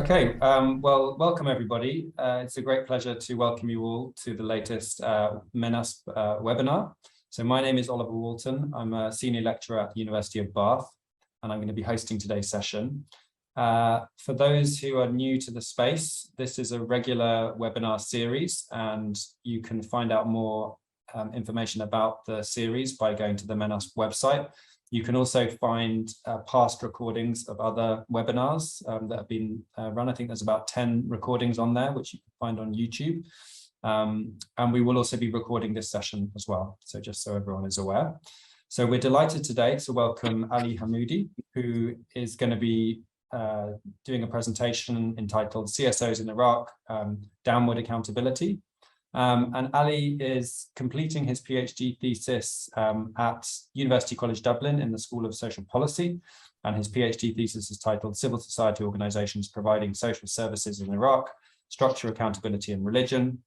Okay, well, welcome everybody. It's a great pleasure to welcome you all to the latest MENASP webinar. So my name is Oliver Walton. I'm a senior lecturer at the University of Bath, and I'm going to be hosting today's session. For those who are new to the space, this is a regular webinar series, and you can find out more information about the series by going to the MENASP website. You can also find past recordings of other webinars that have been run. I think there's about 10 recordings on there, which you can find on YouTube. And we will also be recording this session as well, so just so everyone is aware. So we're delighted today to welcome Ali Hamoudi, who is going to be doing a presentation entitled CSOs in Iraq, Downward Accountability. And Ali is completing his PhD thesis at University College Dublin in the School of Social Policy. And his PhD thesis is titled Civil Society Organizations Providing Social Services in Iraq, Structure, Accountability and Religion.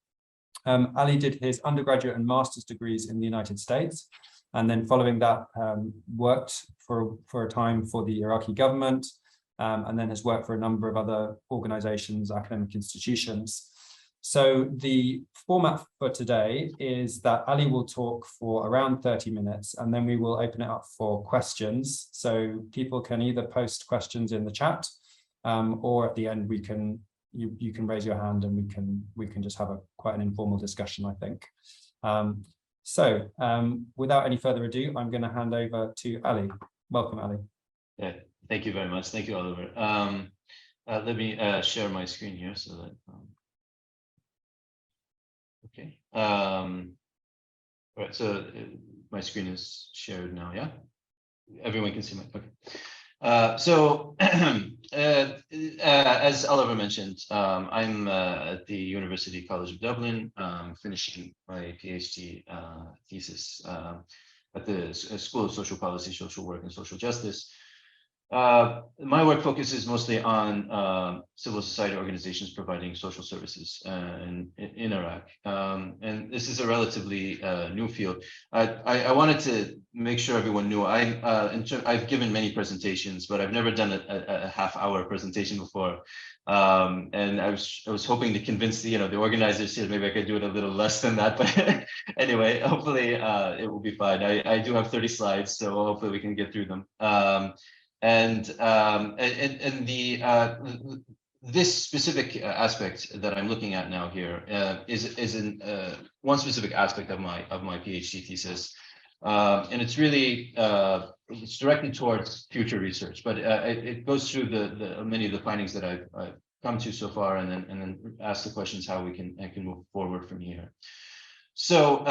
Ali did his undergraduate and master's degrees in the United States. And then following that, worked for a time for the Iraqi government, and then has worked for a number of other organizations, academic institutions. So the format for today is that Ali will talk for around 30 minutes, and then we will open it up for questions. So people can either post questions in the chat, or at the end you can raise your hand and we can just have quite an informal discussion, I think. Without any further ado, I'm going to hand over to Ali. Welcome, Ali. Yeah, thank you very much. Thank you, Oliver. Let me share my screen here so that. Okay. All right. So my screen is shared now. Yeah. Everyone can see my. Okay. As Oliver mentioned, I'm at the University College Dublin, finishing my PhD thesis at the School of Social Policy, Social Work, and Social Justice. My work focuses mostly on civil society organizations providing social services in Iraq. And this is a relatively new field. I wanted to make sure everyone knew I've given many presentations, but I've never done a half-hour presentation before. And I was hoping to convince the organizers here, maybe I could do it a little less than that. But anyway, hopefully it will be fine. I do have 30 slides, so hopefully we can get through them. This specific aspect that I'm looking at now here is one specific aspect of my PhD thesis, and it's really it's directed towards future research, but it goes through the many of the findings that I've come to so far, and then ask the questions how I can move forward from here. So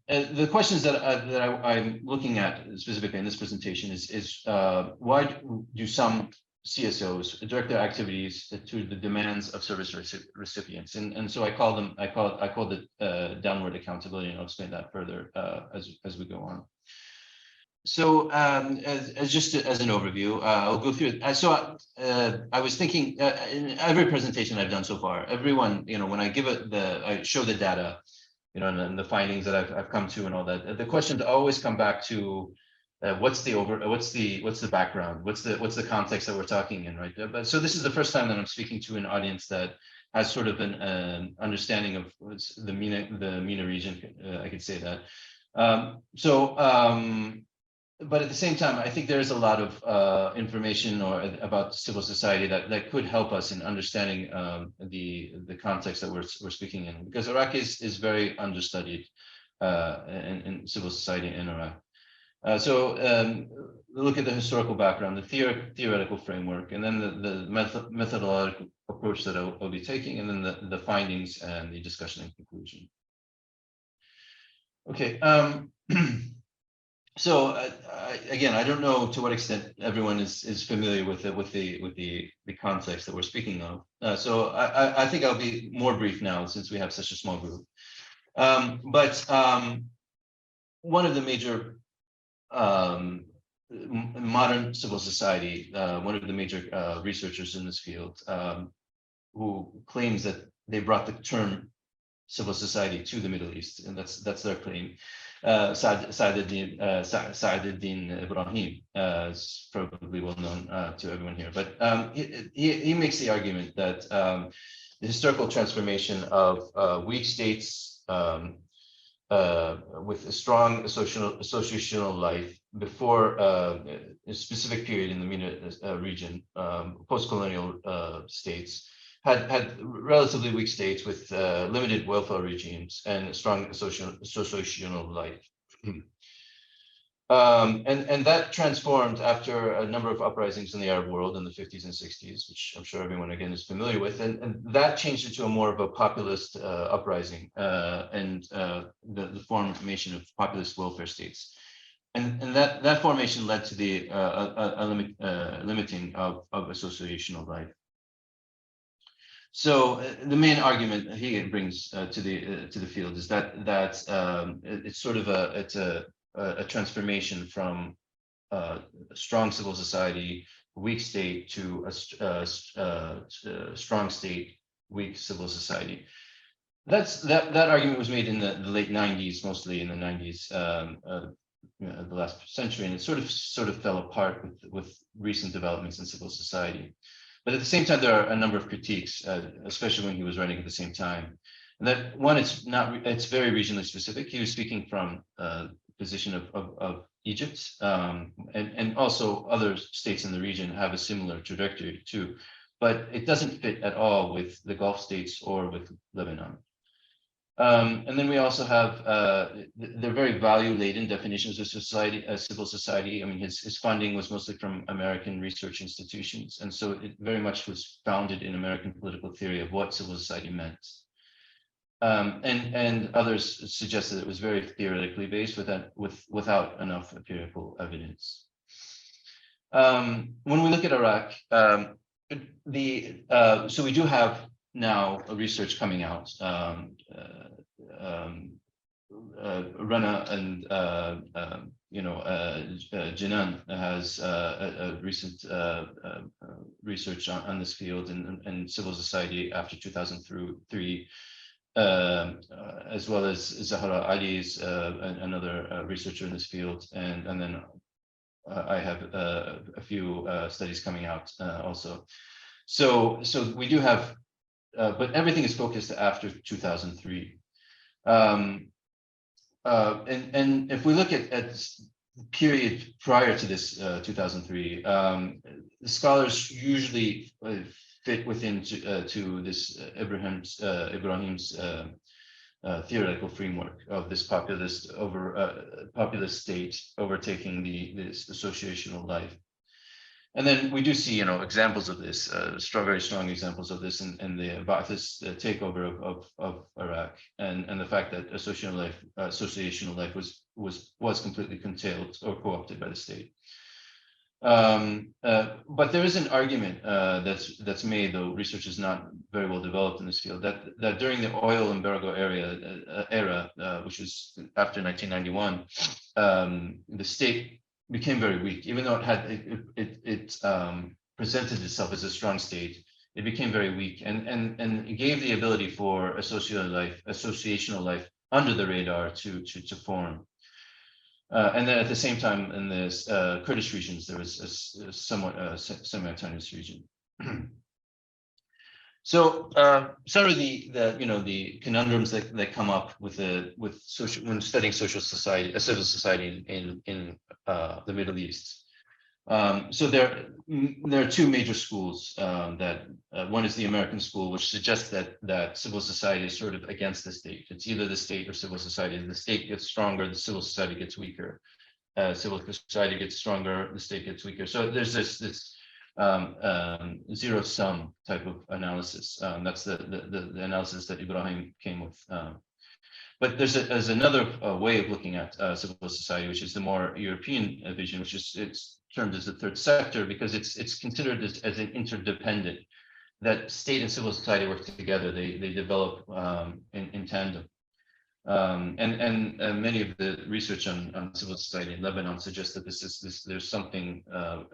the questions that I'm looking at specifically in this presentation is why do some CSOs direct their activities to the demands of service recipients, and so I call it downward accountability, and I'll explain that further as we go on. So as an overview, I'll go through it. So I was thinking in every presentation I've done so far, everyone, when I I show the data, and the findings that I've come to and all that, the questions always come back to what's the background, what's the context that we're talking in, right? But so this is the first time that I'm speaking to an audience that has sort of an understanding of the MENA region, I could say that. But at the same time, I think there is a lot of information about civil society that could help us in understanding the context that we're speaking in, because Iraq is very understudied in civil society in Iraq. Look at the historical background, the theoretical framework, and then the methodological approach that I'll be taking, and then the findings and the discussion and conclusion. Okay. So again, I don't know to what extent everyone is familiar with the context that we're speaking of. So I think I'll be more brief now since we have such a small group. But one of the major modern civil society, one of the major researchers in this field, who claims that they brought the term civil society to the Middle East, and that's their claim. Sa'aduddin Ibrahim is probably well known to everyone here, but he makes the argument that the historical transformation of weak states with a strong associational life before a specific period in the MENA region, post-colonial states, had relatively weak states with limited welfare regimes and strong associational life. And that transformed after a number of uprisings in the Arab world in the 50s and 60s, which I'm sure everyone again is familiar with, and that changed into a more of a populist uprising and the formation of populist welfare states. And that formation led to the limiting of associational life. So the main argument he brings to the field is that it's sort of a transformation from a strong civil society, weak state, to a strong state, weak civil society. That argument was made in the late 90s, mostly in the 90s, the last century, and it sort of fell apart with recent developments in civil society. But at the same time, there are a number of critiques, especially when he was running at the same time. And that one, it's very regionally specific. He was speaking from position of Egypt, and also other states in the region have a similar trajectory too, but it doesn't fit at all with the Gulf states or with Lebanon. And then we also have they're very value-laden definitions of society, civil society. I mean, his funding was mostly from American research institutions, and so it very much was founded in American political theory of what civil society meant. And others suggest that it was very theoretically based without enough empirical evidence. When we look at Iraq, so we do have now a research coming out. Rana and Jinan has a recent research on this field and civil society after 2003. As well as Zahra Ali is another researcher in this field, and then I have a few studies coming out also. So we do have, but everything is focused after 2003. And if we look at the period prior to this 2003, the scholars usually fit within to this Ibrahim's theoretical framework of this populist state overtaking this associational life. And then we do see, examples of this, very strong examples of this in the Ba'athist takeover of Iraq, and the fact that associational life was completely curtailed or co-opted by the state. But there is an argument that's made, though research is not very well developed in this field, that during the oil embargo era, which was after 1991, the state became very weak. Even though it presented itself as a strong state, it became very weak, and it gave the ability for associational life under the radar to form. And then at the same time, in the Kurdish regions, there was a somewhat semi-autonomous region. So some of the conundrums that come up when studying civil society in the Middle East. So there are two major schools. One is the American school, which suggests that civil society is sort of against the state. It's either the state or civil society. The state gets stronger, the civil society gets weaker. Civil society gets stronger, the state gets weaker. So there's this zero-sum type of analysis. That's the analysis that Ibrahim came with. But there's another way of looking at civil society, which is the more European vision, which is it's termed as the third sector, because it's considered as an interdependent, that state and civil society work together. They develop in tandem. And many of the research on civil society in Lebanon suggests that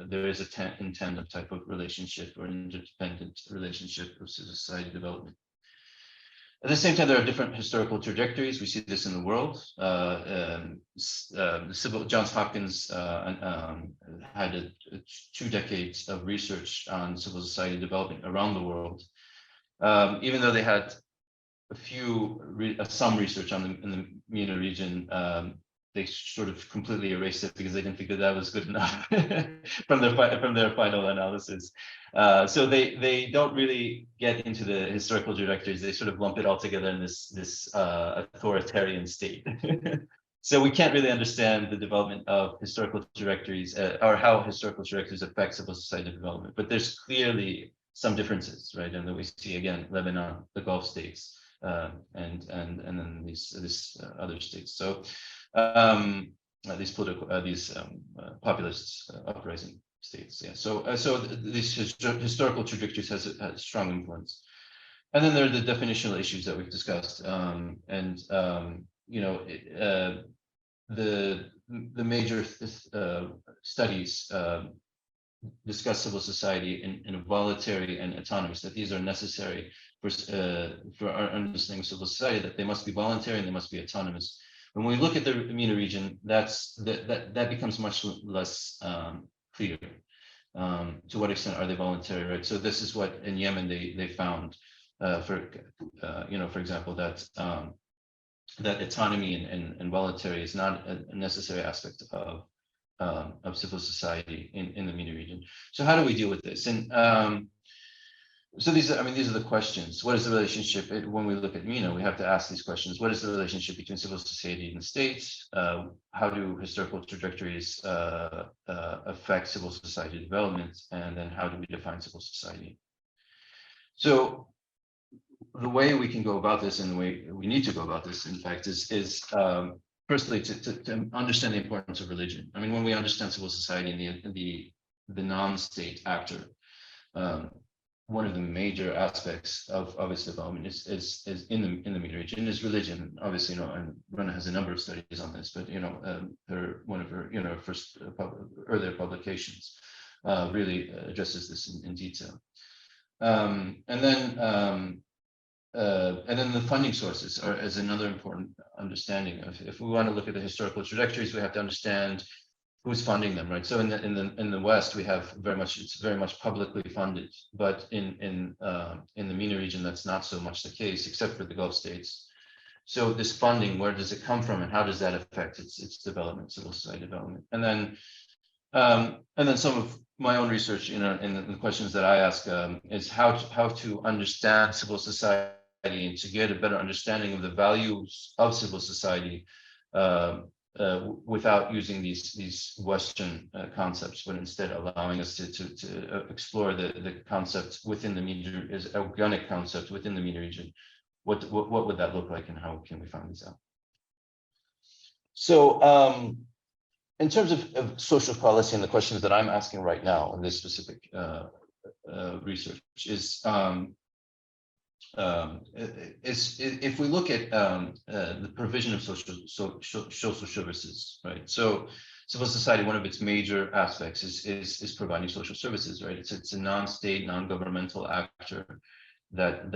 there is a in tandem type of relationship or an interdependent relationship of civil society development. At the same time, there are different historical trajectories. We see this in the world. Johns Hopkins had 2 decades of research on civil society development around the world. Even though they had some research on in the MENA region, they sort of completely erased it because they didn't think that was good enough from their final analysis. So they don't really get into the historical trajectories. They sort of lump it all together in this authoritarian state. So we can't really understand the development of historical trajectories or how historical trajectories affect civil society development. But there's clearly some differences, right? And that we see again, Lebanon, the Gulf states, and then these other states. So these populist uprising states. Yeah. So these historical trajectories has strong influence. And then there are the definitional issues that we've discussed. The major studies discuss civil society in voluntary and autonomous, that these are necessary for our understanding of civil society, that they must be voluntary and they must be autonomous. When we look at the MENA region, that becomes much less clear. To what extent are they voluntary, right? So this is what in Yemen they found, for example, that autonomy and voluntary is not a necessary aspect of civil society in the MENA region. So how do we deal with this? And so these are the questions. What is the relationship? When we look at MENA, we have to ask these questions. What is the relationship between civil society and the states? How do historical trajectories affect civil society development? And then how do we define civil society? So the way we can go about this, and the way we need to go about this, in fact, is firstly to understand the importance of religion. I mean, when we understand civil society and the non-state actor, one of the major aspects of its development is in the MENA region is religion. Obviously, and Rana has a number of studies on this, but one of her first earlier publications really addresses this in detail. And then the funding sources is another important understanding of. If we want to look at the historical trajectories, we have to understand who's funding them, right? So in the West, it's very much publicly funded, but in the MENA region, that's not so much the case, except for the Gulf states. So this funding, where does it come from, and how does that affect its development, civil society development? And then some of my own research, in the questions that I ask is how to understand civil society and to get a better understanding of the values of civil society without using these Western concepts, but instead allowing us to explore the concept within the MENA, is organic concept within the MENA region. What would that look like, and how can we find these out? So in terms of social policy and the questions that I'm asking right now in this specific research is if we look at the provision of social services, right? So civil society, one of its major aspects is providing social services, right? It's a non-state, non-governmental actor and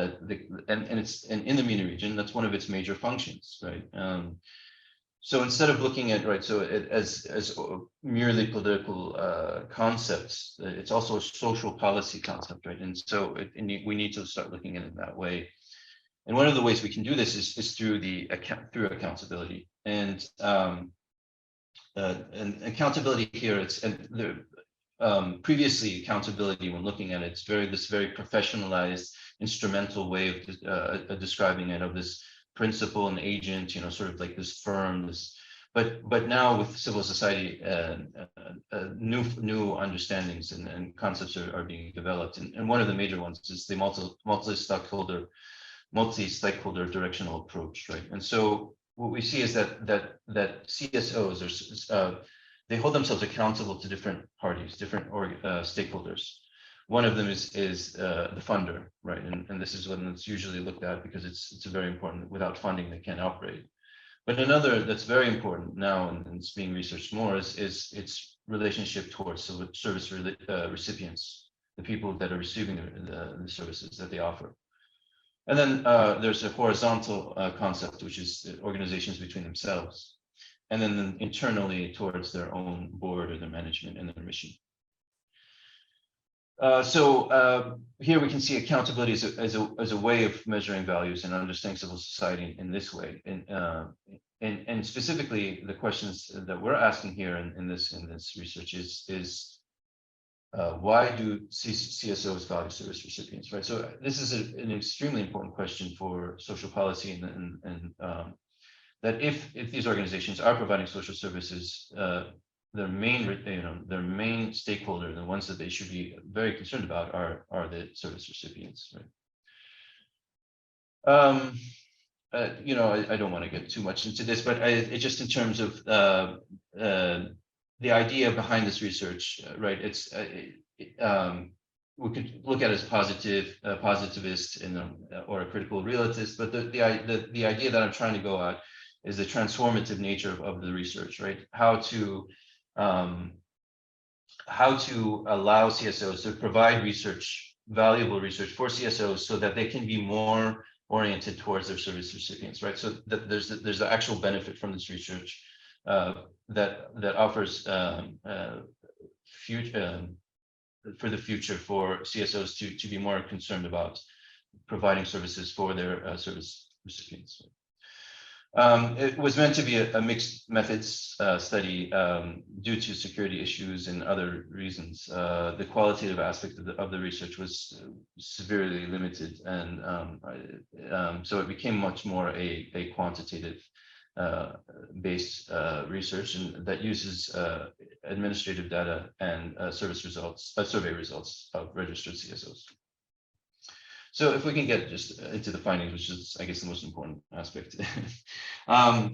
in the MENA region, that's one of its major functions, right? So instead of looking at as merely political concepts, it's also a social policy concept, right? And so we need to start looking at it that way. And one of the ways we can do this is through through accountability. And accountability here, previously accountability, when looking at it, this very professionalized, instrumental way of describing it, of this principal and agent, sort of like this firm, but now with civil society, new understandings and concepts are being developed, and one of the major ones is the multi-stakeholder directional approach, right? And so what we see is that CSOs they hold themselves accountable to different parties, different stakeholders. One of them is the funder, right? And this is one that's usually looked at because it's very important. Without funding, they can't operate. But another that's very important now, and it's being researched more, is its relationship towards service recipients, the people that are receiving the services that they offer. And then there's a horizontal concept, which is organizations between themselves, and then internally towards their own board or their management and their mission. So here we can see accountability as a way of measuring values and understanding civil society in this way. And specifically, the questions that we're asking here in this research is why do CSOs value service recipients, right? So this is an extremely important question for social policy, and that if these organizations are providing social services, their main stakeholder, the ones that they should be very concerned about, are the service recipients, right? I don't want to get too much into this, but just in terms of the idea behind this research, right? It's we could look at it as positivist, or a critical realist, but the idea that I'm trying to go at is the transformative nature of the research, right? How to allow CSOs to provide valuable research for CSOs, so that they can be more oriented towards their service recipients, right? So that there's the actual benefit from this research that offers for the future for CSOs to be more concerned about providing services for their service recipients. It was meant to be a mixed methods study due to security issues and other reasons. The qualitative aspect of the research was severely limited, and so it became much more a quantitative based research, and that uses administrative data and survey results of registered CSOs. So if we can get just into the findings, which is, I guess, the most important aspect. There are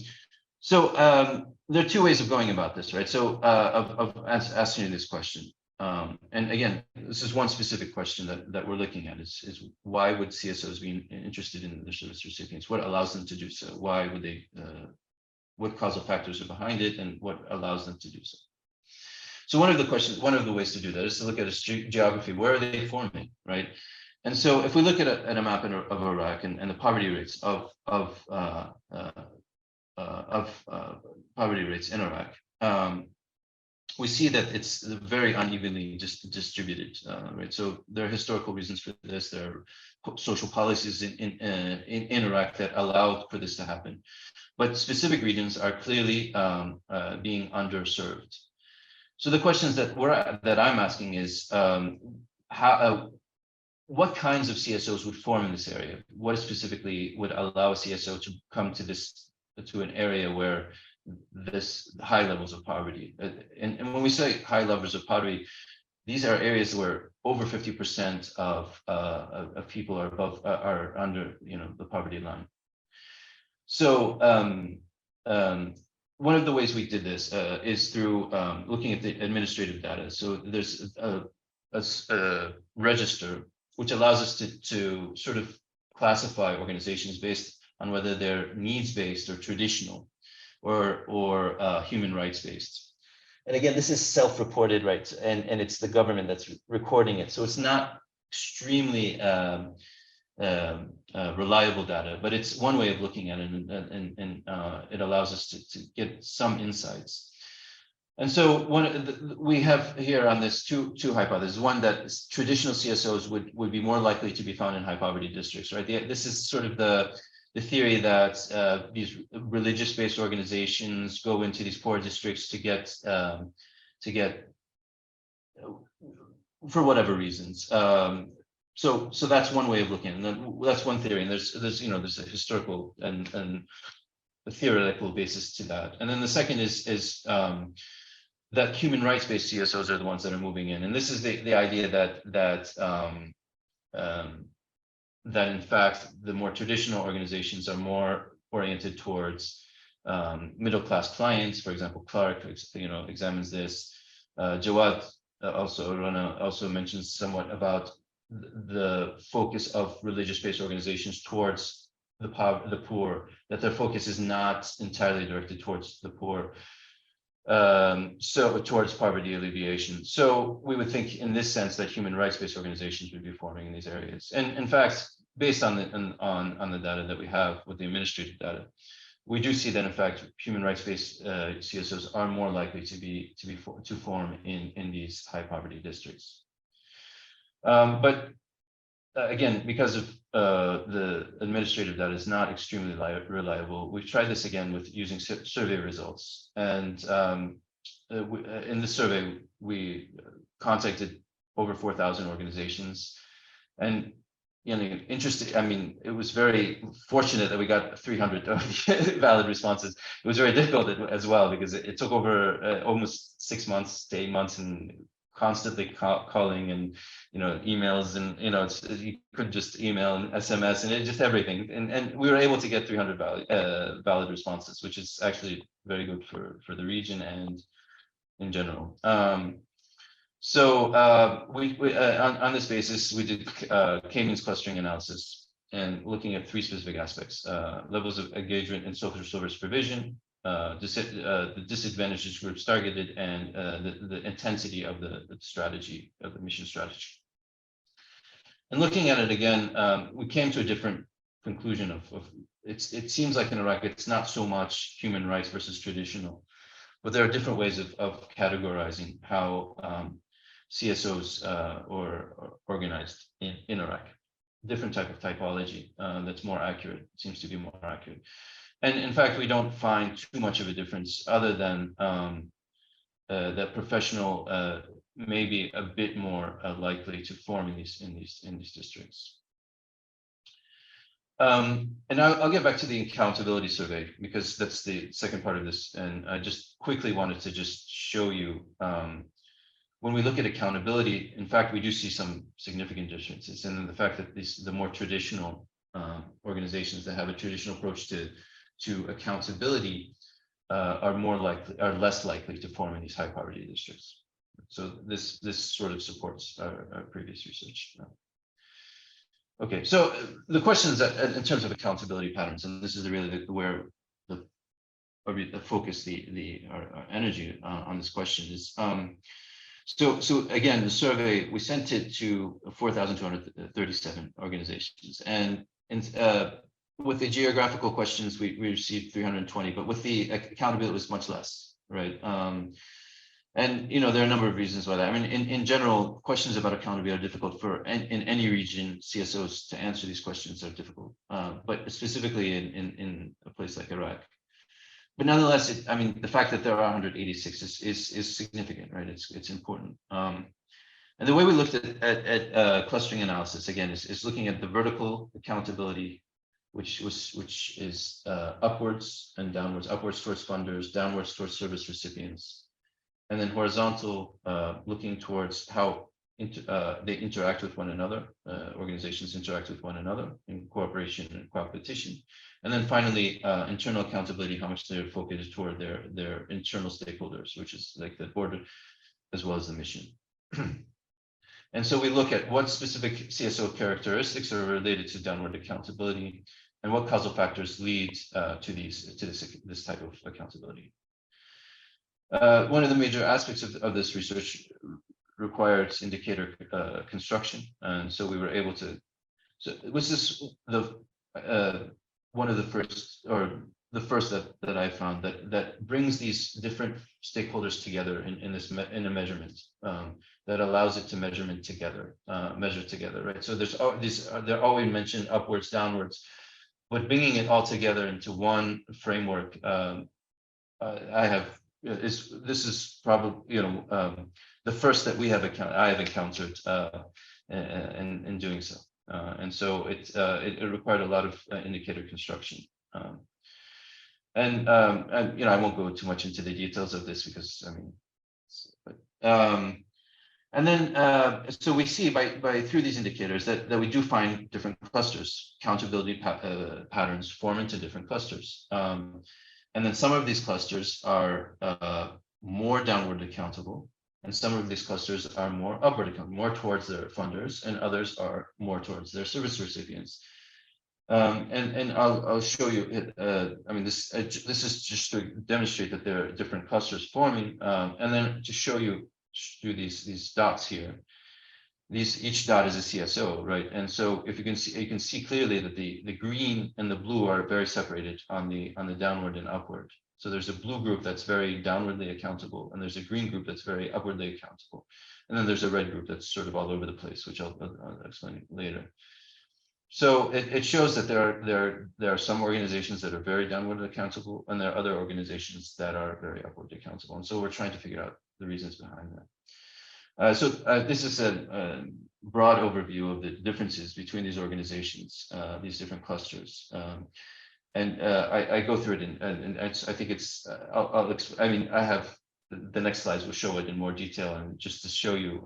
two ways of going about this, right? So of answering this question. And again, this is one specific question that we're looking at is why would CSOs be interested in their service recipients? What allows them to do so? Why would they, what causal factors are behind it, and what allows them to do so? So one of the ways to do that is to look at a geography. Where are they forming, right? And so if we look at a map of Iraq and the poverty rates of poverty rates in Iraq, we see that it's very unevenly distributed, right? So there are historical reasons for this. There are social policies in Iraq that allow for this to happen, but specific regions are clearly being underserved. So the questions that I'm asking is what kinds of CSOs would form in this area? What specifically would allow a CSO to come to an area where this high levels of poverty? And when we say high levels of poverty, these are areas where over 50% of people are under the poverty line. So one of the ways we did this is through looking at the administrative data. So there's a register which allows us to sort of classify organizations based on whether they're needs-based or traditional or human rights-based. And again, this is self-reported, right? And it's the government that's recording it. So it's not extremely reliable data, but it's one way of looking at it, and it allows us to get some insights. And so we have here on this two hypotheses. One, that traditional CSOs would be more likely to be found in high poverty districts, right? This is sort of the theory that these religious-based organizations go into these poor districts to get for whatever reasons. So that's one way of looking at it. And that's one theory. And there's a historical and a theoretical basis to that. And then the second is that human rights-based CSOs are the ones that are moving in. And this is the idea that in fact, the more traditional organizations are more oriented towards middle-class clients. For example, Clark, examines this. Jawad also mentions somewhat about the focus of religious-based organizations towards the poor, that their focus is not entirely directed towards the poor. So towards poverty alleviation. So we would think in this sense that human rights-based organizations would be forming in these areas. And in fact, based on the data that we have with the administrative data, we do see that in fact human rights-based CSOs are more likely to form in these high poverty districts. But again, because of the administrative data is not extremely reliable, we've tried this again with using survey results. And in the survey, we contacted over 4,000 organizations. And interesting, I mean, it was very fortunate that we got 300 valid responses. It was very difficult as well, because it took over almost 6 months to 8 months, and constantly calling and emails, and you could just email and SMS and just everything, and we were able to get 300 valid responses, which is actually very good for the region and in general. So we on this basis, we did K-means clustering analysis and looking at 3 specific aspects: levels of engagement in social service provision, the disadvantaged groups targeted, and the intensity of the strategy, of the mission strategy. And looking at it again, we came to a different conclusion of it seems like in Iraq, it's not so much human rights versus traditional, but there are different ways of categorizing how CSOs are organized in Iraq. Different type of typology that's more accurate, seems to be more accurate. And in fact, we don't find too much of a difference, other than that professional may be a bit more likely to form in these districts. And I'll get back to the accountability survey, because that's the second part of this. And I just quickly wanted to just show you, when we look at accountability, in fact, we do see some significant differences. And then the fact that the more traditional organizations that have a traditional approach to accountability are less likely to form in these high poverty districts. So this sort of supports our previous research. Okay, so the questions that, in terms of accountability patterns, and this is really where we focus our energy on this question is. So again, the survey, we sent it to 4,237 organizations, and with the geographical questions, we received 320, but with the accountability, it was much less, right? And there are a number of reasons why that. I mean, in general, questions about accountability are difficult in any region. CSOs to answer these questions are difficult, but specifically in a place like Iraq. But nonetheless, I mean, the fact that there are 186 is significant, right? It's important. And the way we looked at clustering analysis again is looking at the vertical accountability, which is upwards and downwards, upwards towards funders, downwards towards service recipients, and then horizontal, looking towards how they interact with one another, organizations interact with one another in cooperation and competition. And then finally, internal accountability, how much they're focused toward their internal stakeholders, which is like the board as well as the mission. And so we look at what specific CSO characteristics are related to downward accountability, and what causal factors lead to this type of accountability. One of the major aspects of this research requires indicator construction, and so we were able to. So this is one of the first, or the first that I found that brings these different stakeholders together in a measurement that allows it to measure together, right? So there's all these, they're always mentioned upwards, downwards, but bringing it all together into one framework, this is probably the first that I have encountered in doing so, and so it required a lot of indicator construction. And I won't go too much into the details of this because and then so we see by through these indicators that we do find different clusters, accountability patterns form into different clusters, and then some of these clusters are more downward accountable, and some of these clusters are more upward accountable, more towards their funders, and others are more towards their service recipients. And I'll show you. I mean, this is just to demonstrate that there are different clusters forming, and then to show you through these dots here each dot is a CSO, right? And so if you can see clearly that the green and the blue are very separated on the downward and upward. So there's a blue group that's very downwardly accountable, and there's a green group that's very upwardly accountable. And then there's a red group that's sort of all over the place, which I'll explain later. So it shows that there are some organizations that are very downwardly accountable, and there are other organizations that are very upwardly accountable. And so we're trying to figure out the reasons behind that. This is a broad overview of the differences between these organizations, these different clusters. I go through it, and I think it's, I mean, I have the next slides will show it in more detail, and just to show you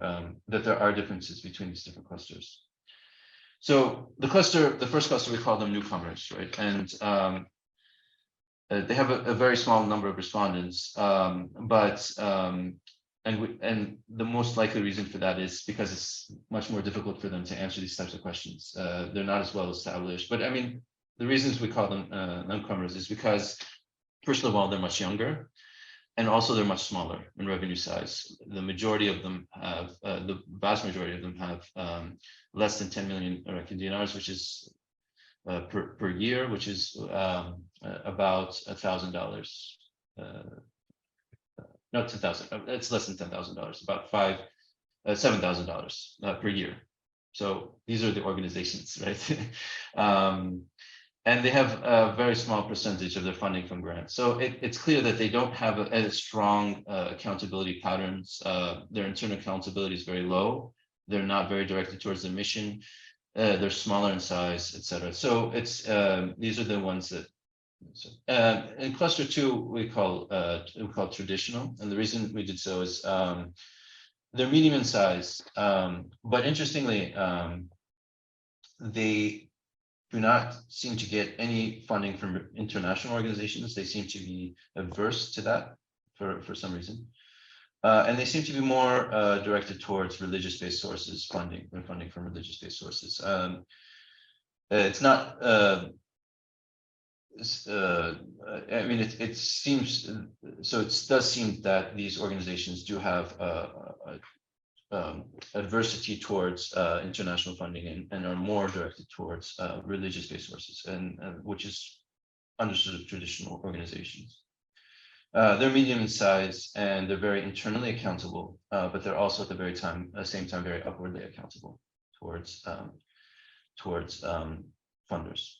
that there are differences between these different clusters. So the first cluster, we call them newcomers, right? And they have a very small number of respondents, and the most likely reason for that is because it's much more difficult for them to answer these types of questions. They're not as well established, but I mean, the reasons we call them newcomers is because, first of all, they're much younger, and also they're much smaller in revenue size. The majority of them have, the vast majority of them have less than 10 million Iraqi dinars, which is per year, which is about $1,000. Not 10,000. It's less than $10,000. About $7,000 per year. So these are the organizations, right? And they have a very small percentage of their funding from grants. So it's clear that they don't have a strong accountability patterns. Their internal accountability is very low. They're not very directed towards the mission. They're smaller in size, etc. So it's these are the ones that. In cluster 2, we call traditional, and the reason we did so is they're medium in size, but interestingly, they do not seem to get any funding from international organizations. They seem to be averse to that for some reason. And they seem to be more directed towards religious-based sources funding, than funding from religious-based sources. It's not, I mean, it seems, so it does seem that these organizations do have adversity towards international funding and are more directed towards religious-based sources, and which is understood as traditional organizations. They're medium in size, and they're very internally accountable, but they're also at the same time very upwardly accountable towards funders.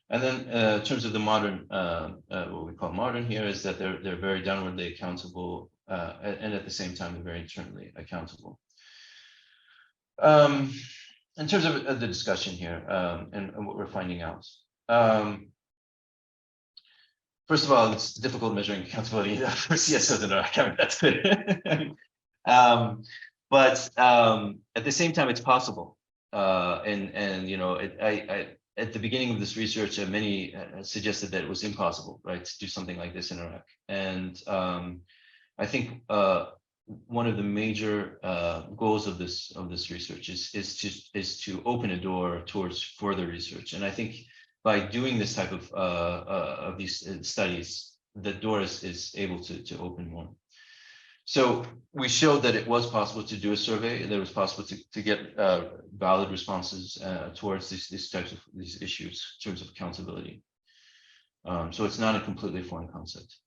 And then in terms of the modern, what we call modern here, is that they're very downwardly accountable, and at the same time they're very internally accountable. In terms of the discussion here and what we're finding out. First of all, it's difficult measuring accountability for CSOs in Iraq. I mean, that's good. But at the same time, it's possible. And you know, at the beginning of this research, many suggested that it was impossible, right, to do something like this in Iraq. And I think one of the major goals of this research is to open a door towards further research. And I think by doing this type of these studies, the door is able to open more. So we showed that it was possible to do a survey, that it was possible to get valid responses towards these types of these issues in terms of accountability. So it's not a completely foreign concept.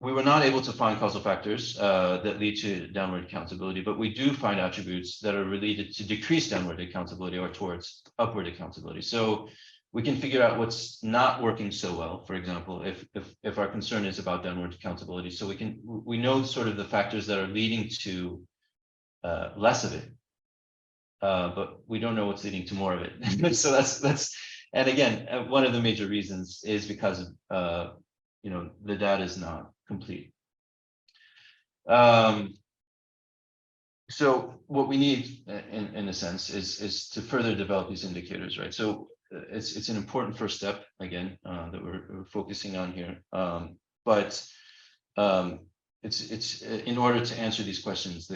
We were not able to find causal factors that lead to downward accountability, but we do find attributes that are related to decreased downward accountability or towards upward accountability. So we can figure out what's not working so well, for example, if our concern is about downward accountability. So we know sort of the factors that are leading to less of it, but we don't know what's leading to more of it. So that's and again, one of the major reasons is because of you know, the data is not complete. So what we need, in a sense, is to further develop these indicators, right? So it's an important first step, again, that we're focusing on here. But it's in order to answer these questions,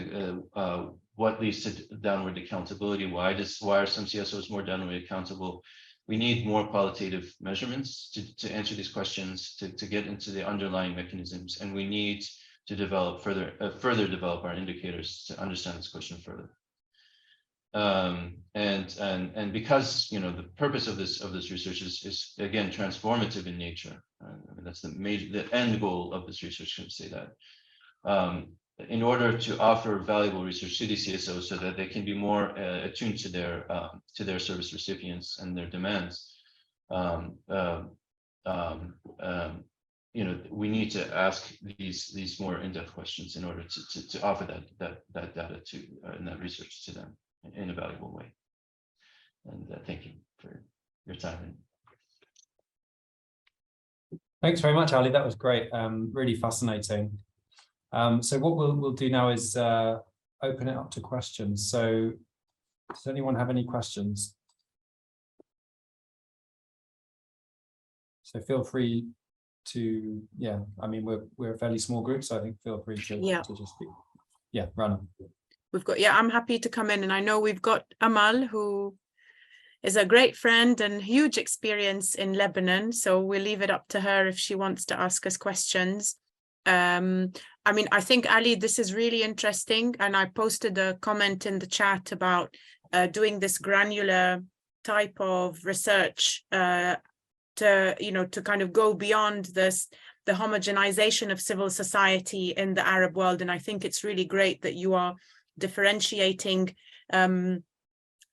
what leads to downward accountability? Why are some CSOs more downward accountable? We need more qualitative measurements to answer these questions, to get into the underlying mechanisms, and we need to develop further develop our indicators to understand this question further. And because the purpose of this research is again transformative in nature. I mean, that's the end goal of this research. Can say that in order to offer valuable research to the CSOs so that they can be more attuned to their service recipients and their demands. We need to ask these more in-depth questions in order to offer that data and that research to them in a valuable way. And thank you for your time. Thanks very much, Ali. That was great. Really fascinating. So what we'll do now is open it up to questions. So does anyone have any questions? So feel free to, I mean, we're a fairly small group, so I think feel free to just speak. Yeah, Rana. I'm happy to come in, and I know we've got Amal, who is a great friend and huge experience in Lebanon, so we'll leave it up to her if she wants to ask us questions. I mean, I think, Ali, this is really interesting, and I posted a comment in the chat about doing this granular type of research to kind of go beyond the homogenization of civil society in the Arab world. And I think it's really great that you are differentiating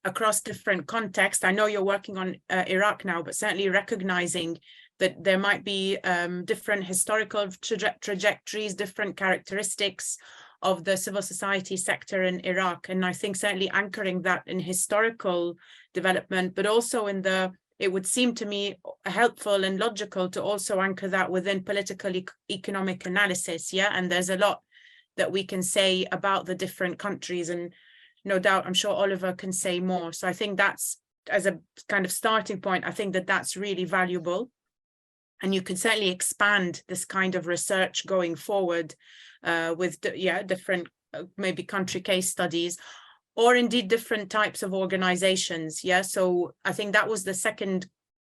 across different contexts. I know you're working on Iraq now, but certainly recognizing that there might be different historical trajectories, different characteristics of the civil society sector in Iraq. And I think certainly anchoring that in historical development, but also it would seem to me helpful and logical to also anchor that within political economic analysis. And there's a lot that we can say about the different countries, and no doubt I'm sure Oliver can say more. So I think that's, as a kind of starting point, I think that's really valuable, and you can certainly expand this kind of research going forward with different maybe country case studies, or indeed different types of organizations. So I think that was the second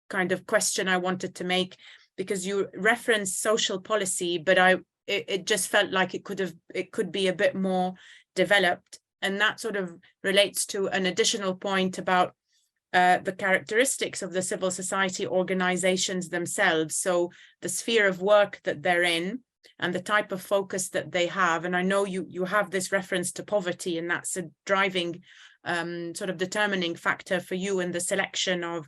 kind of question I wanted to make, because you referenced social policy, but it just felt like it could be a bit more developed. And that sort of relates to an additional point about the characteristics of the civil society organizations themselves. So the sphere of work that they're in and the type of focus that they have. And I know you have this reference to poverty, and that's a driving sort of determining factor for you in the selection of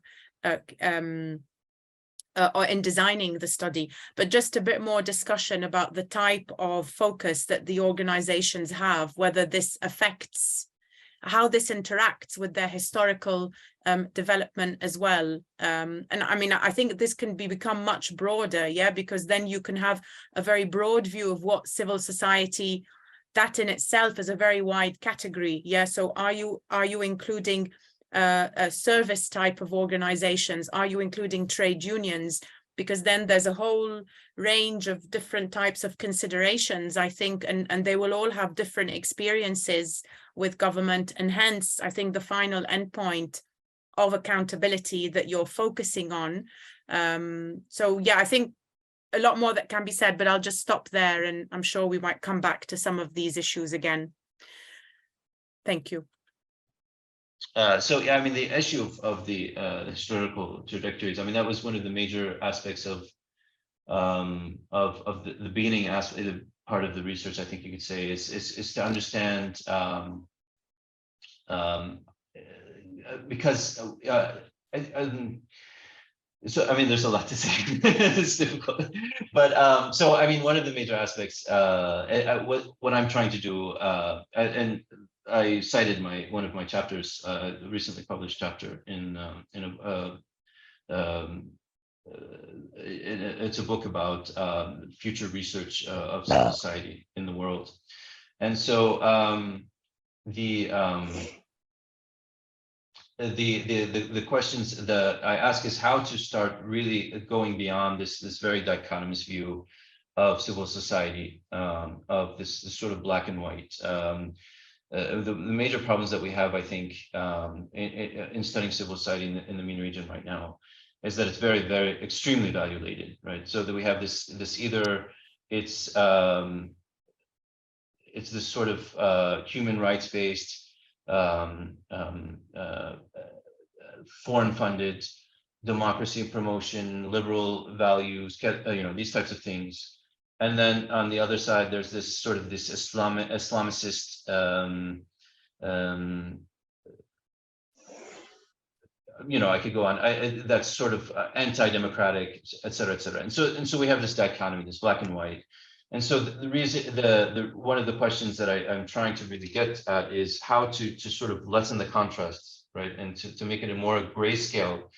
or in designing the study. But just a bit more discussion about the type of focus that the organizations have, whether this affects how this interacts with their historical development as well. And I mean, I think this can become much broader, because then you can have a very broad view of what civil society, that in itself is a very wide category. So are you including a service type of organizations? Are you including trade unions? Because then there's a whole range of different types of considerations, I think, and they will all have different experiences with government. And hence, I think the final endpoint of accountability that you're focusing on. So I think a lot more that can be said, but I'll just stop there, and I'm sure we might come back to some of these issues again. Thank you. I mean, the issue of the historical trajectories, I mean, that was one of the major aspects of the beginning aspect, part of the research, I think you could say, is to understand, because so I mean, there's a lot to say. It's difficult, but so I mean, one of the major aspects, what I'm trying to do, and I cited one of my chapters, recently published chapter it's a book about future research of civil society in the world, and so the questions that I ask is how to start really going beyond this very dichotomous view of civil society, of this sort of black and white. The major problems that we have, I think, in studying civil society in the MENA region right now, is that it's very, very extremely value-laden, right? So that we have this either it's it's this sort of human rights based, foreign funded democracy promotion, liberal values, these types of things. And then on the other side, there's this sort of this Islamicist I could go on. That's sort of anti-democratic, et cetera, et cetera. And so we have this dichotomy, this black and white. And so the reason, one of the questions that I'm trying to really get at is how to sort of lessen the contrasts, right, and to make it a more grayscale.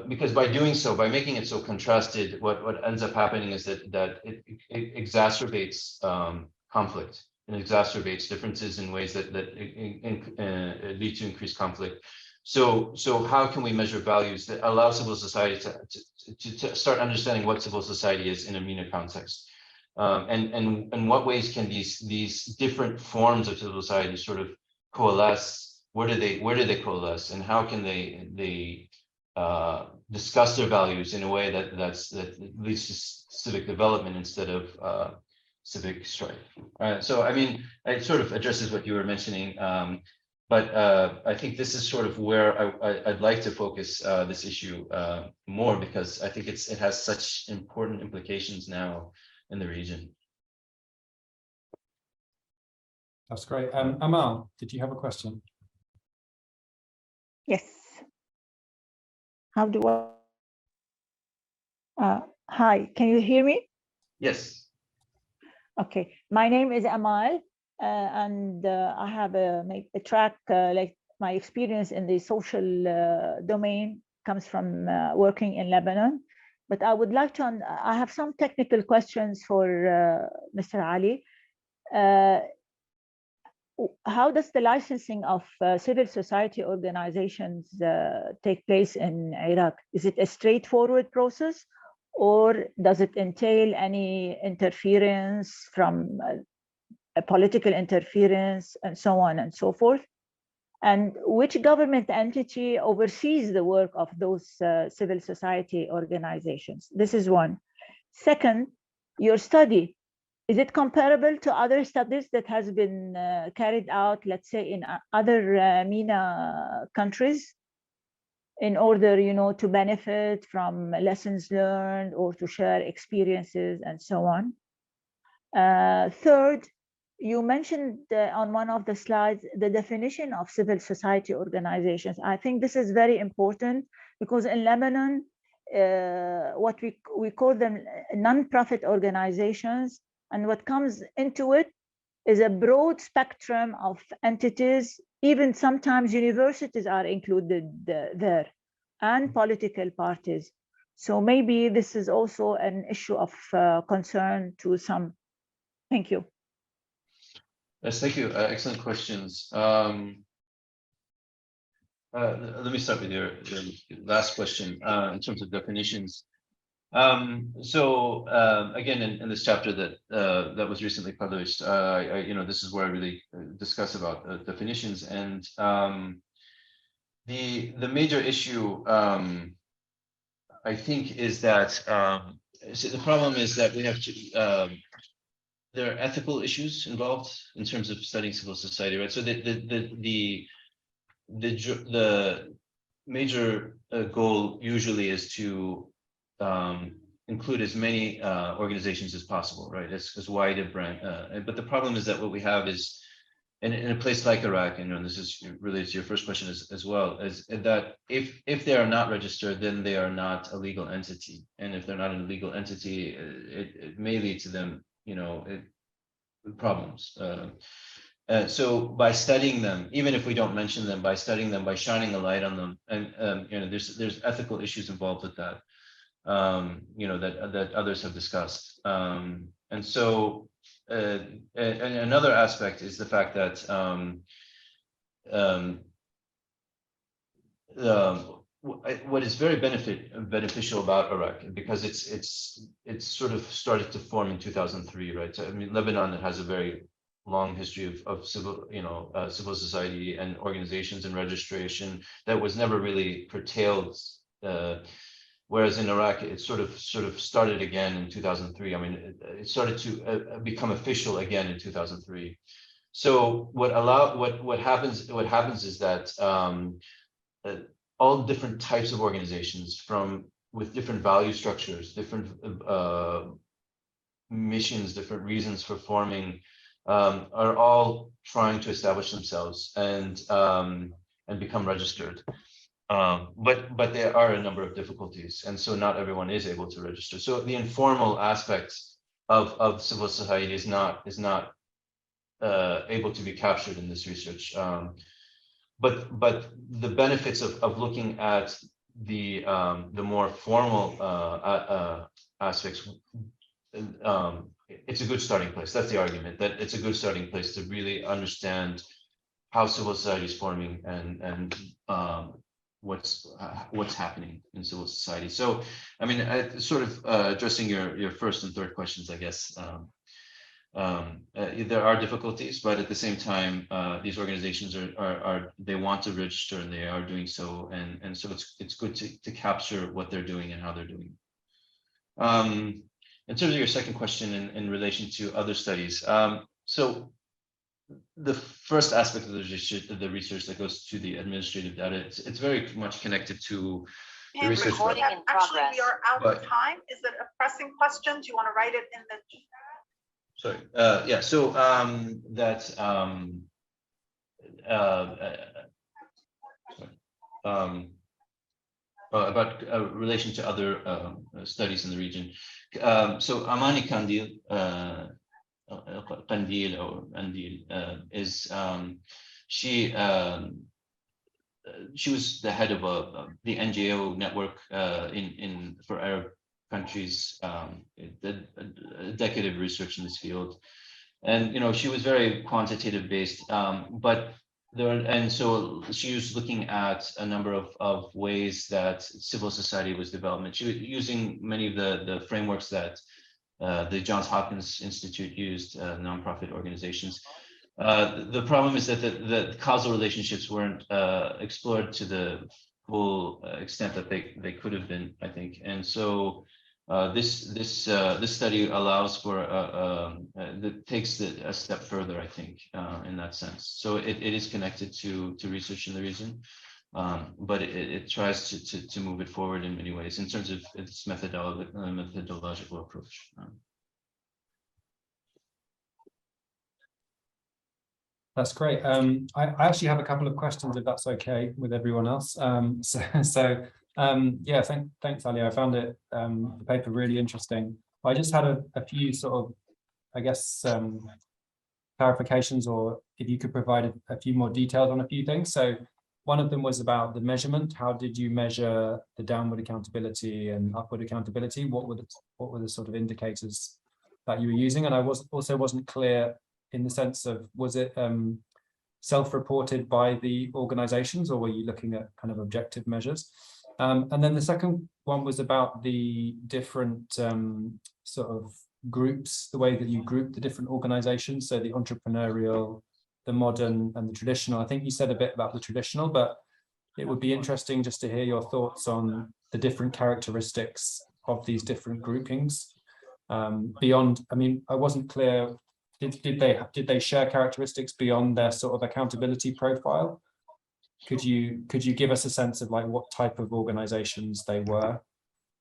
Because by doing so, by making it so contrasted, what ends up happening is that it exacerbates conflict and exacerbates differences in ways that lead to increased conflict. So how can we measure values that allow civil society to start understanding what civil society is in a MENA context? And what ways can these different forms of civil society sort of coalesce? Where do they coalesce, and how can they discuss their values in a way that leads to civic development instead of civic strife? So I mean, it sort of addresses what you were mentioning, but I think this is sort of where I'd like to focus this issue more, because I think it has such important implications now in the region. That's great. Amal, did you have a question? Yes. How do hi, can you hear me? Yes. Okay, my name is Amal, and I have a track, like my experience in the social domain comes from working in Lebanon. But I would like to, I have some technical questions for Mr. Ali. How does the licensing of civil society organizations take place in Iraq? Is it a straightforward process, or does it entail any interference from a political interference and so on and so forth? And which government entity oversees the work of those civil society organizations? This is one. Second, your study, is it comparable to other studies that has been carried out, let's say, in other MENA countries, in order, to benefit from lessons learned or to share experiences and so on? Third, you mentioned on one of the slides the definition of civil society organizations. I think this is very important, because in Lebanon, what we call them non-profit organizations, and what comes into it is a broad spectrum of entities. Even sometimes universities are included there, and political parties. So maybe this is also an issue of concern to some. Thank you. Yes, thank you. Excellent questions. Let me start with your last question in terms of definitions. So again, in this chapter that was recently published, this is where I really discuss about definitions. And the major issue, I think, is that so the problem is that we have to. There are ethical issues involved in terms of studying civil society, right? So the major goal usually is to include as many organizations as possible, right? As wide a brand. But the problem is that what we have is in a place like Iraq, and this is related to your first question as well, is that if they are not registered, then they are not a legal entity, and if they're not a legal entity, it may lead to them, problems. So by studying them, even if we don't mention them, by studying them, by shining a light on them, and there's ethical issues involved with that, that others have discussed. And so and another aspect is the fact that what is very beneficial about Iraq, because it's sort of started to form in 2003, right? So, I mean, Lebanon has a very long history of civil, civil society and organizations and registration that was never really curtailed whereas in Iraq it sort of started again in 2003. I mean, it started to become official again in 2003. So what happens is that all different types of organizations with different value structures, different missions, different reasons for forming, are all trying to establish themselves and become registered. But there are a number of difficulties, and so not everyone is able to register. So the informal aspects of civil society is not able to be captured in this research. But the benefits of looking at the more formal aspects, it's a good starting place. That's the argument, that it's a good starting place to really understand how civil society is forming and what's happening in civil society. So, I mean, sort of addressing your first and third questions, I guess. There are difficulties, but at the same time, these organizations they want to register, and they are doing so, and so it's good to capture what they're doing and how they're doing. In terms of your second question in relation to other studies, so the first aspect of the research that goes to the administrative data, it's very much connected to the research. Actually, we are out of time. Is it a pressing question? Do you want to write it in the chat? Sorry. Yeah. So about relation to other studies in the region. So Amani Kandil, Kandil or Andil, is she was the head of the NGO network for Arab countries, a decade of research in this field, and she was very quantitative based, so she was looking at a number of ways that civil society was developed. She was using many of the frameworks that the Johns Hopkins Institute used, nonprofit organizations. The problem is that the causal relationships weren't explored to the full extent that they could have been, I think, and so this study allows for that takes a step further, I think, in that sense. So it is connected to research in the region, but it tries to move it forward in many ways in terms of its methodological approach. That's great. I actually have a couple of questions, if that's okay with everyone else. Yeah, thanks, Ali. I found the paper really interesting. I just had a few sort of, I guess, clarifications, or if you could provide a few more details on a few things. So one of them was about the measurement. How did you measure the downward accountability and upward accountability? What were the sort of indicators that you were using? And I also wasn't clear in the sense of, was it self-reported by the organizations, or were you looking at kind of objective measures? And then the second one was about the different sort of groups, the way that you group the different organizations, so the entrepreneurial, the modern, and the traditional. I think you said a bit about the traditional, but it would be interesting just to hear your thoughts on the different characteristics of these different groupings. Beyond, I mean, I wasn't clear, did they share characteristics beyond their sort of accountability profile? Could you give us a sense of like what type of organizations they were?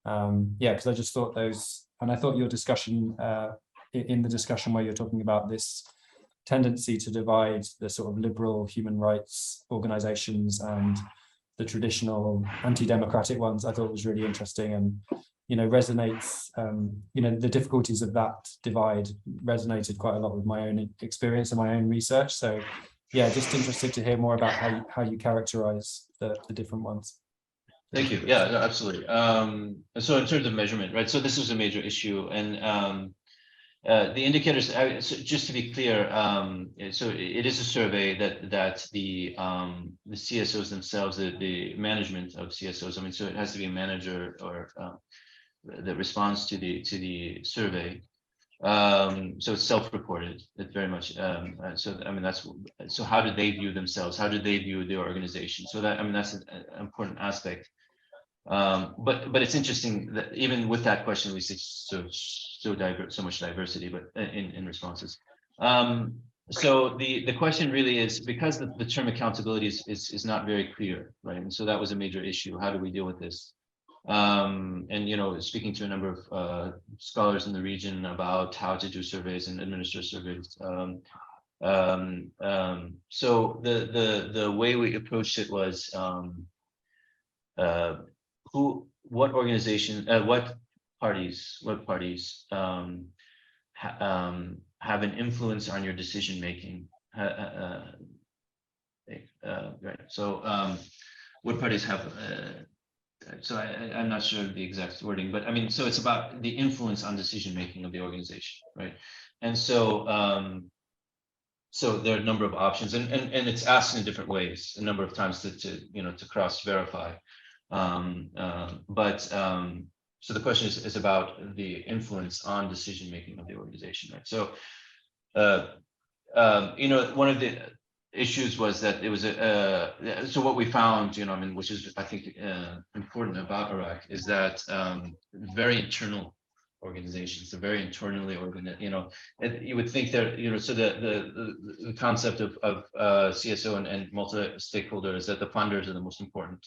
Yeah, because I just thought those, and I thought your discussion in the discussion where you're talking about this tendency to divide the sort of liberal human rights organizations and the traditional anti-democratic ones, I thought was really interesting, and resonates, the difficulties of that divide resonated quite a lot with my own experience and my own research. So yeah, just interested to hear more about how you characterize the different ones. Thank you. Yeah, no, absolutely. So in terms of measurement, right? So this was a major issue, and the indicators. So just to be clear, so it is a survey that the CSOs themselves, the management of CSOs. I mean, so it has to be a manager or that responds to the survey. So it's self-reported. It's very much. So I mean, so how do they view themselves? How do they view their organization? So that, I mean, that's an important aspect. But it's interesting that even with that question, we see so much diversity, but in responses. So the question really is, because the term accountability is not very clear, right? And so that was a major issue. How do we deal with this? And speaking to a number of scholars in the region about how to do surveys and administer surveys. So the way we approached it was what organization, what parties have an influence on your decision making, right? So what parties have? So I'm not sure the exact wording, but I mean, so it's about the influence on decision making of the organization, right? And so so there are a number of options, and it's asked in different ways, a number of times to cross verify. So the question is about the influence on decision making of the organization, right? So one of the issues was that it was so what we found, which is I think important about Iraq, is that very internal organizations, they're very internally organized. You would think that so the concept of CSO and multi-stakeholder is that the funders are the most important.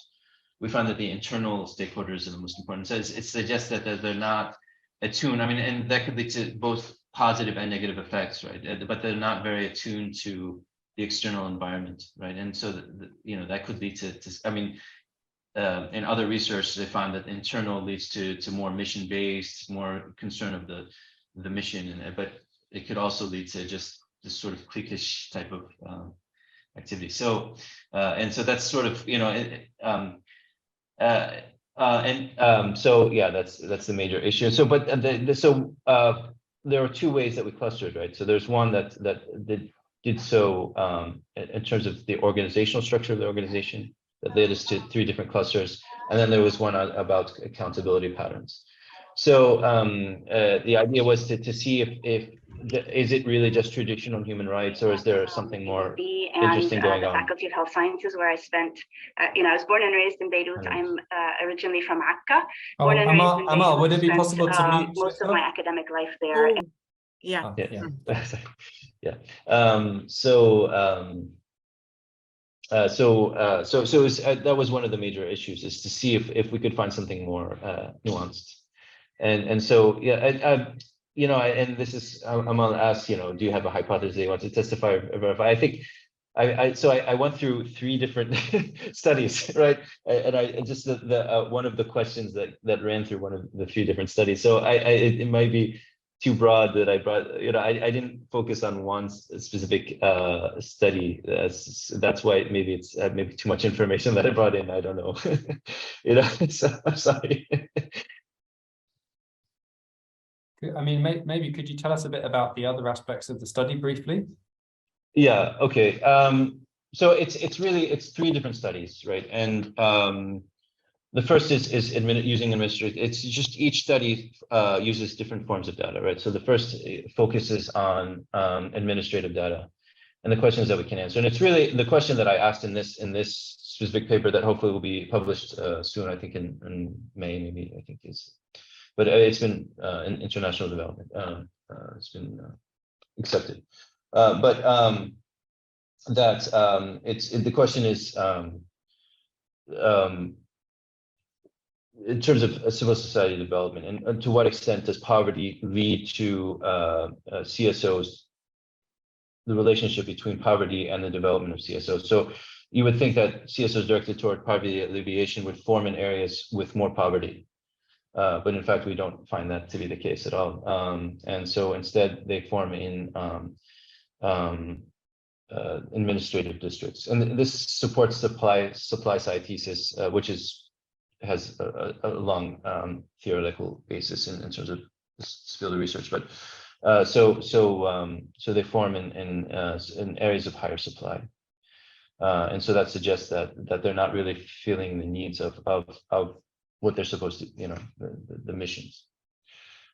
We find that the internal stakeholders are the most important. So it suggests that they're not attuned. I mean, and that could lead to both positive and negative effects, right? But they're not very attuned to the external environment, right? And so that could lead to I mean, in other research, they found that internal leads to more mission-based, more concern of the mission, but it could also lead to just this sort of cliquish type of activity. So and so that's sort of so yeah, that's the major issue. So but there are two ways that we clustered, right? So there's one that did so in terms of the organizational structure of the organization, that led us to 3 different clusters, and then there was one about accountability patterns. So the idea was to see if is it really just traditional human rights, or is there something more interesting going on? Faculty of Health Sciences, where I spent, I was born and raised in Beirut. I'm originally from Akka. Born and raised in Amal, Beirut, would it be possible to mute most of my academic life there. Oh, yeah. Yeah. That was one of the major issues, is to see if we could find something more nuanced. And so yeah, and this is, Amal asked, do you have a hypothesis you want to testify or verify? I think I went through 3 different studies, right? And I just one of the questions that ran through one of the 3 different studies. So it might be too broad that I brought, I didn't focus on one specific study. That's why maybe it's maybe too much information that I brought in. I don't know. So I'm sorry. I mean, maybe could you tell us a bit about the other aspects of the study briefly? Yeah. Okay. So it's 3 different studies, right? And the first is using administrative. It's just each study uses different forms of data, right? So the first focuses on administrative data and the questions that we can answer. And it's really the question that I asked in this specific paper that hopefully will be published soon. I think in May, maybe, I think is. But it's been in international development. It's been accepted. The question is in terms of civil society development, and to what extent does poverty lead to CSOs, the relationship between poverty and the development of CSOs. So you would think that CSOs directed toward poverty alleviation would form in areas with more poverty. But in fact, we don't find that to be the case at all. And so instead, they form in administrative districts. And this supports the supply side thesis, which has a long theoretical basis in terms of this field of research. But so they form in areas of higher supply. And so that suggests that they're not really feeling the needs of what they're supposed to, the missions.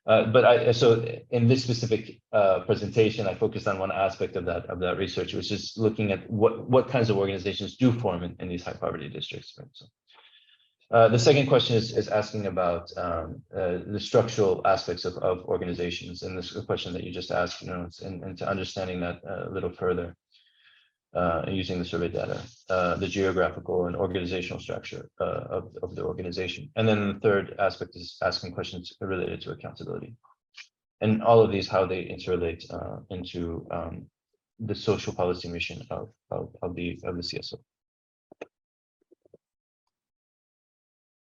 So in this specific presentation, I focused on one aspect of that research, which is looking at what kinds of organizations do form in these high poverty districts. Right? So, The second question is asking about the structural aspects of organizations, and this is a question that you just asked, and to understanding that a little further using the survey data, the geographical and organizational structure of the organization. And then the third aspect is asking questions related to accountability. And all of these, how they interrelate into the social policy mission of the CSO.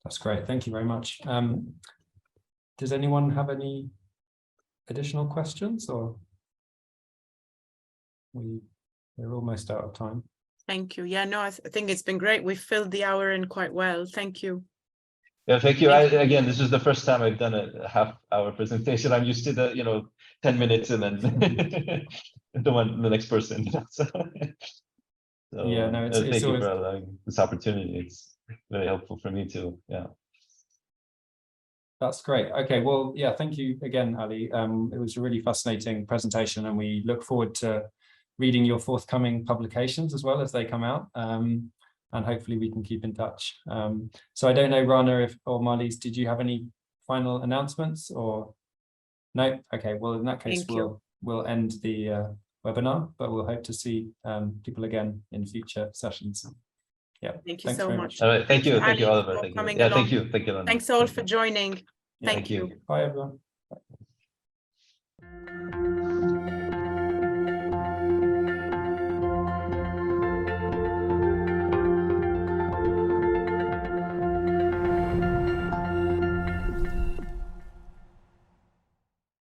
That's great. Thank you very much. Does anyone have any additional questions, or we're almost out of time? Thank you. Yeah, no, I think it's been great. We've filled the hour in quite well. Thank you. Yeah, thank you. Again, this is the first time I've done a half-hour presentation. I'm used to the 10 minutes and then the next person. So yeah, no, thank you for allowing this opportunity. It's very helpful for me too. Yeah. That's great. Okay, well, yeah, thank you again, Ali. It was a really fascinating presentation, and we look forward to reading your forthcoming publications as well as they come out. And hopefully we can keep in touch. So I don't know, Rana or Marlies, did you have any final announcements or no? Okay, well, in that case, we'll end the webinar, but we'll hope to see people again in future sessions. Yeah. Thank you so much. All right. Thank you, Oliver. Thank you. Yeah, thank you. Thank you. Thanks all for joining. Yeah, thank you. Bye, everyone.